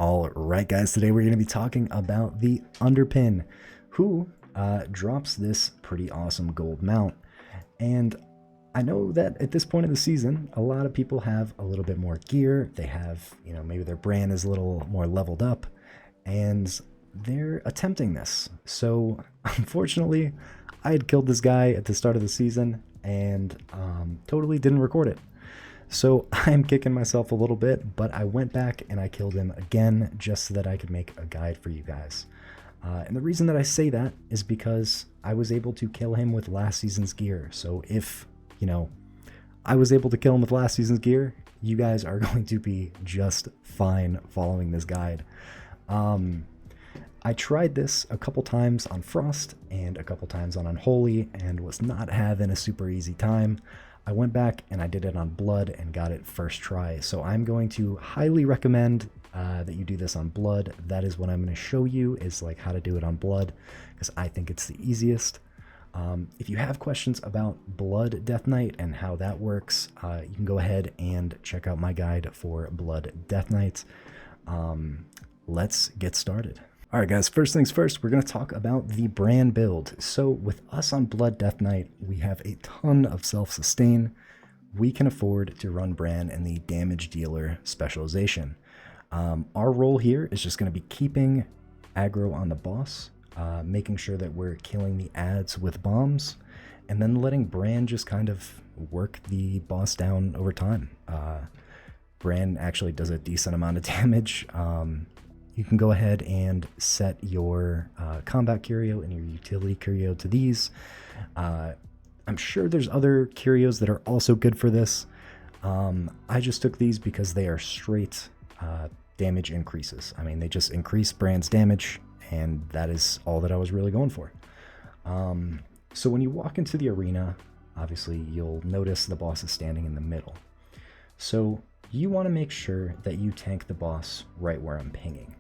All right, guys, today we're going to be talking about the Underpin, who drops this pretty awesome gold mount. And I know that at this point of the season, a lot of people have a little bit more gear. They have, maybe their brand is a little more leveled up, and they're attempting this. So, unfortunately, I had killed this guy at the start of the season and totally didn't record it. So I'm kicking myself a little bit, but I went back and I killed him again just so that I could make a guide for you guys. And the reason that I say that is because I was able to kill him with last season's gear. So if, I was able to kill him with last season's gear, you guys are going to be just fine following this guide. I tried this a couple times on Frost and a couple times on Unholy and was not having a super easy time. I went back and I did it on Blood and got it first try. So I'm going to highly recommend that you do this on Blood. That is what I'm going to show you, is like how to do it on Blood, because I think it's the easiest. If you have questions about Blood Death Knight and how that works, you can go ahead and check out my guide for Blood Death Knight. Let's get started. Alright guys, first things first, we're going to talk about the Brann build. So with us on Blood Death Knight, we have a ton of self-sustain. We can afford to run Brann in the damage dealer specialization. Our role here is just going to be keeping aggro on the boss, making sure that we're killing the adds with bombs, and then letting Brann just kind of work the boss down over time. Brann actually does a decent amount of damage. You can go ahead and set your combat curio and your utility curio to these. I'm sure there's other curios that are also good for this. I just took these because they are straight damage increases. I mean, they just increase Brann's damage, and that is all that I was really going for. So when you walk into the arena, obviously you'll notice the boss is standing in the middle. So you want to make sure that you tank the boss right where I'm pinging.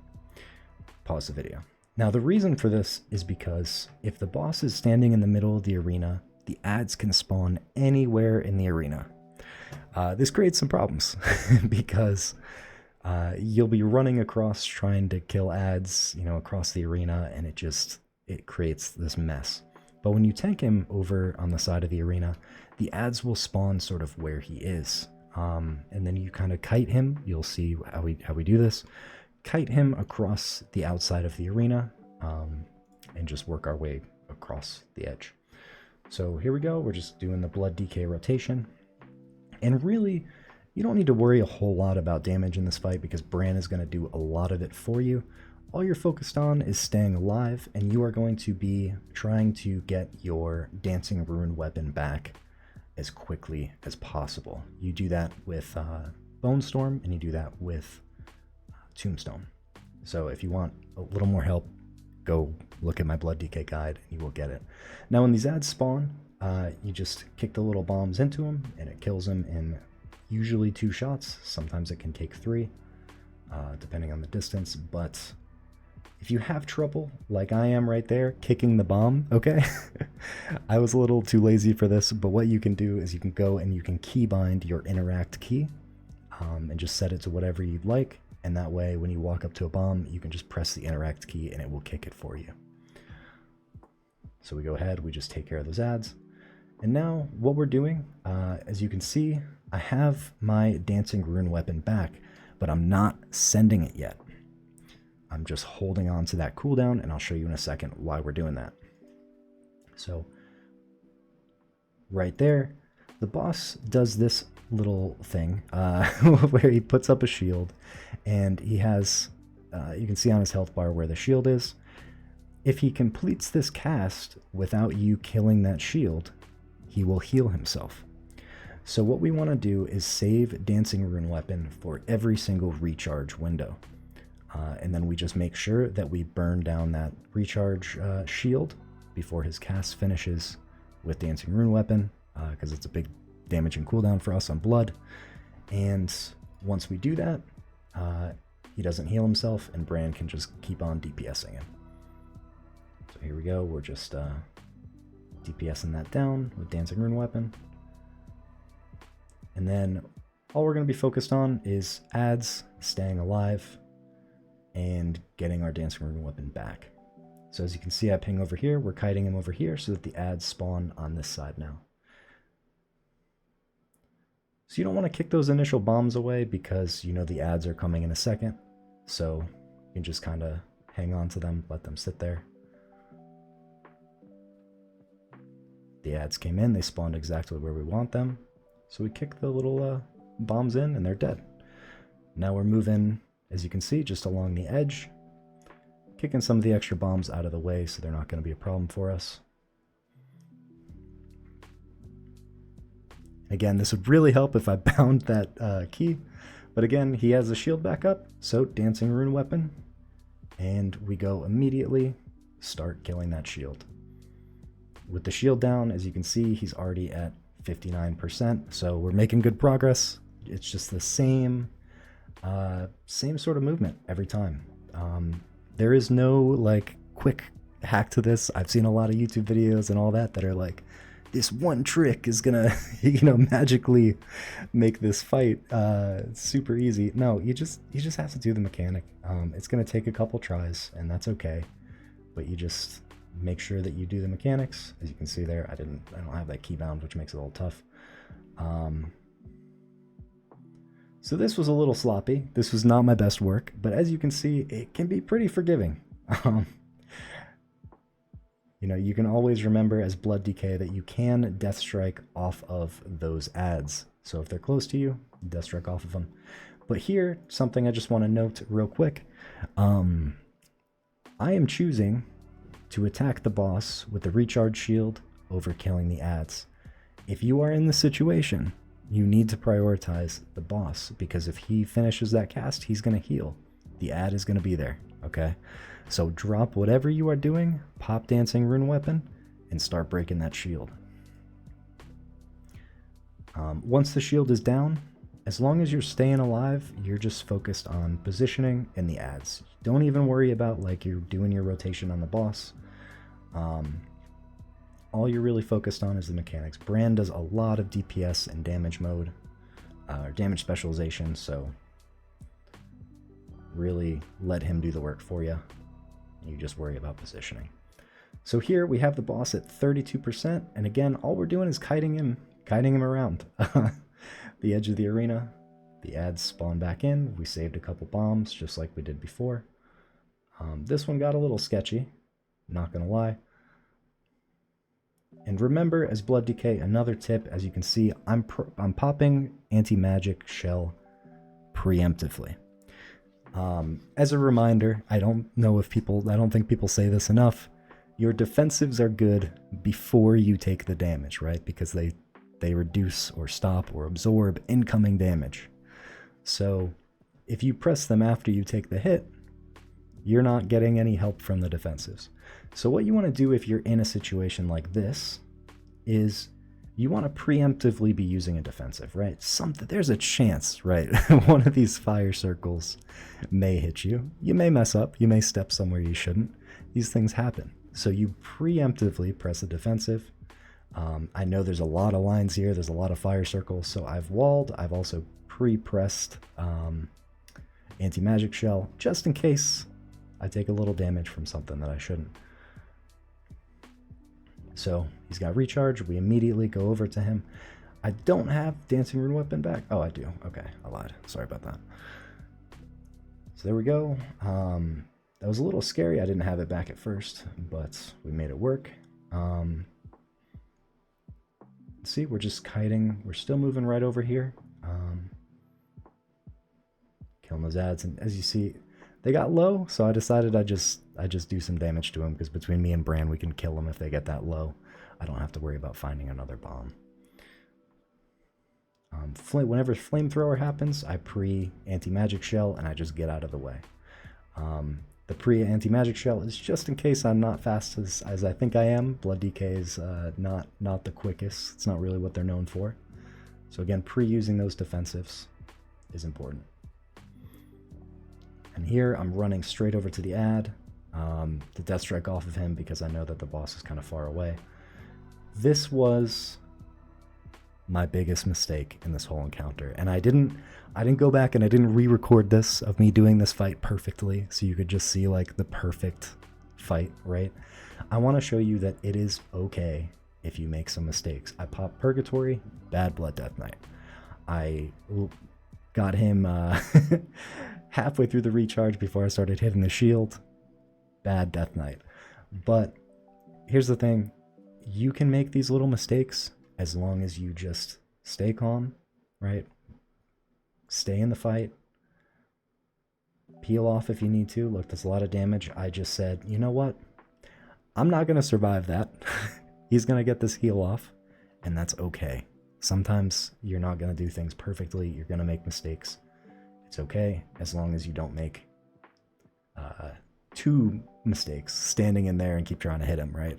Pause the video. Now the reason for this is because if the boss is standing in the middle of the arena, the adds can spawn anywhere in the arena. This creates some problems because you'll be running across trying to kill adds, across the arena, and it creates this mess. But when you tank him over on the side of the arena, the adds will spawn sort of where he is. And then you kind of kite him. You'll see how we do this. Kite him across the outside of the arena, and just work our way across the edge. So here we go. We're just doing the blood DK rotation. And really, you don't need to worry a whole lot about damage in this fight because Brann is going to do a lot of it for you. All you're focused on is staying alive, and you are going to be trying to get your Dancing Rune weapon back as quickly as possible. You do that with Bone Storm, and you do that with Tombstone. So if you want a little more help, go look at my Blood DK guide and you will get it. Now when these adds spawn, you just kick the little bombs into them and it kills them in usually 2 shots. Sometimes it can take 3, depending on the distance. But if you have trouble, like I am right there, kicking the bomb, okay? I was a little too lazy for this, but what you can do is you can go and you can keybind your interact key, and just set it to whatever you'd like. And that way, when you walk up to a bomb, you can just press the interact key and it will kick it for you. So we go ahead, we just take care of those adds. And now what we're doing, as you can see, I have my Dancing Rune weapon back, but I'm not sending it yet. I'm just holding on to that cooldown, and I'll show you in a second why we're doing that. So right there, the boss does this little thing where he puts up a shield, and he has, you can see on his health bar where the shield is. If he completes this cast without you killing that shield, he will heal himself. So what we want to do is save Dancing Rune weapon for every single recharge window. And then we just make sure that we burn down that recharge shield before his cast finishes with Dancing Rune weapon, because it's a big damage and cooldown for us on Blood. And once we do that, he doesn't heal himself, and Brann can just keep on DPSing him. So here we go, we're just DPSing that down with Dancing Rune weapon. And then all we're going to be focused on is adds, staying alive, and getting our Dancing Rune weapon back. So as you can see, I ping over here, we're kiting him over here so that the ads spawn on this side now. So you don't want to kick those initial bombs away because you know the ads are coming in a second. So you can just kind of hang on to them, let them sit there. The ads came in, they spawned exactly where we want them. So we kick the little bombs in and they're dead. Now we're moving, as you can see, just along the edge, kicking some of the extra bombs out of the way so they're not going to be a problem for us. Again, this would really help if I bound that key, but again, he has a shield back up, so Dancing Rune weapon, and we go immediately start killing that shield. With the shield down, as you can see, he's already at 59%, so we're making good progress. It's just the same sort of movement every time. There is no like quick hack to this. I've seen a lot of YouTube videos and all that are like, this one trick is gonna, magically make this fight super easy. No, you just have to do the mechanic. It's gonna take a couple tries, and that's okay. But you just make sure that you do the mechanics. As you can see there, I don't have that key bound, which makes it a little tough. So this was a little sloppy. This was not my best work, but as you can see, it can be pretty forgiving. You can always remember as Blood DK that you can Death Strike off of those ads. So if they're close to you, Death Strike off of them. But here, something I just want to note real quick. I am choosing to attack the boss with the recharge shield over killing the ads. If you are in the situation, you need to prioritize the boss, because if he finishes that cast, he's going to heal. The ad is going to be there, okay? So drop whatever you are doing, pop Dancing Rune weapon, and start breaking that shield. Once the shield is down, as long as you're staying alive, you're just focused on positioning and the ads. Don't even worry about like you're doing your rotation on the boss. All you're really focused on is the mechanics. Brann does a lot of DPS and damage mode, or damage specialization, so really let him do the work for you. You just worry about positioning. So here we have the boss at 32%, and again, all we're doing is kiting him around the edge of the arena. The ads spawn back in. We saved a couple bombs, just like we did before. This one got a little sketchy, not gonna lie. And remember, as Blood DK, another tip, as you can see, I'm popping anti-magic shell preemptively. As a reminder, I don't think people say this enough. Your defensives are good before you take the damage, right? Because they reduce or stop or absorb incoming damage. So if you press them after you take the hit, you're not getting any help from the defensives. So what you want to do if you're in a situation like this is you want to preemptively be using a defensive, right? There's a chance, right? One of these fire circles may hit you. You may mess up. You may step somewhere you shouldn't. These things happen. So you preemptively press a defensive. I know there's a lot of lines here. There's a lot of fire circles. So I've walled. I've also pre-pressed anti-magic shell just in case I take a little damage from something that I shouldn't. So he's got recharge. We immediately go over to him. I don't have Dancing Rune weapon back. Oh, I do. Okay, I lied. Sorry about that. So there we go. That was a little scary. I didn't have it back at first, but we made it work. See, we're just kiting. We're still moving right over here. Killing those ads, and as you see, they got low, so I decided I just do some damage to them, because between me and Brann, we can kill them if they get that low. I don't have to worry about finding another bomb. Whenever flamethrower happens, I pre-anti-magic shell, and I just get out of the way. The pre-anti-magic shell is just in case I'm not fast as I think I am. Blood DK is not the quickest. It's not really what they're known for. So again, pre-using those defensives is important. And here I'm running straight over to the ad, the Death Strike off of him because I know that the boss is kind of far away. This was my biggest mistake in this whole encounter. And I didn't go back and I didn't re-record this of me doing this fight perfectly so you could just see like the perfect fight, right? I want to show you that it is okay if you make some mistakes. I popped Purgatory, bad Blood Death Knight. I got him halfway through the recharge before I started hitting the shield, bad Death Knight. But here's the thing, you can make these little mistakes as long as you just stay calm, right? Stay in the fight. Peel off if you need to. Look, that's a lot of damage. I just said, you know what? I'm not going to survive that. He's going to get this heal off, and that's okay. Sometimes you're not going to do things perfectly. You're going to make mistakes. It's okay as long as you don't make two mistakes, standing in there and keep trying to hit him, right?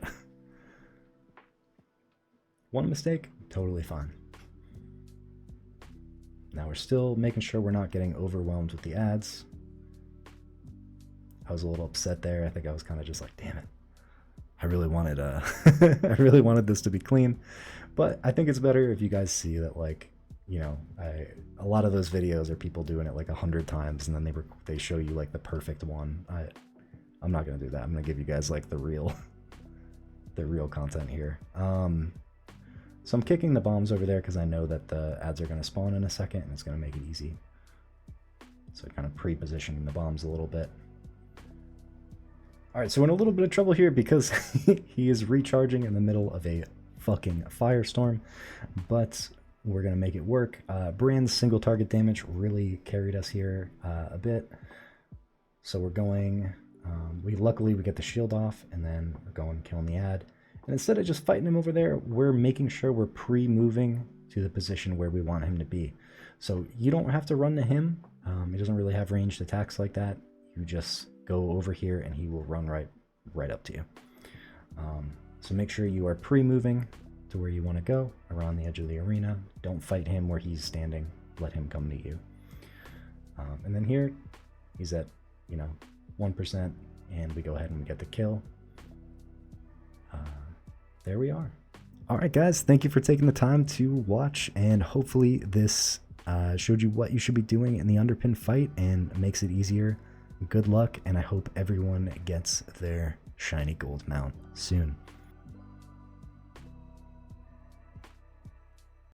One mistake, totally fine. Now we're still making sure we're not getting overwhelmed with the ads. I was a little upset there. I think I was kind of just like, damn it. I really wanted I really wanted this to be clean. But I think it's better if you guys see that, like, you know, a lot of those videos are people doing it like 100 times and then they show you like the perfect one. I'm not gonna do that. I'm gonna give you guys like the real content here. So I'm kicking the bombs over there because I know that the ads are gonna spawn in a second and it's gonna make it easy. So kind of pre-positioning the bombs a little bit. All right, so we're in a little bit of trouble here because he is recharging in the middle of a fucking firestorm, but we're gonna make it work. Brann's single target damage really carried us here a bit. So we're going, luckily we get the shield off, and then we're going killing the ad. And instead of just fighting him over there, we're making sure we're pre-moving to the position where we want him to be. So you don't have to run to him. He doesn't really have ranged attacks like that. You just go over here and he will run right up to you. So make sure you are pre-moving to where you want to go, around the edge of the arena. Don't fight him where he's standing. Let him come to you. And then here, he's at, 1%, and we go ahead and we get the kill. There we are. All right, guys, thank you for taking the time to watch, and hopefully this showed you what you should be doing in the Underpin fight and makes it easier. Good luck, and I hope everyone gets their shiny gold mount soon.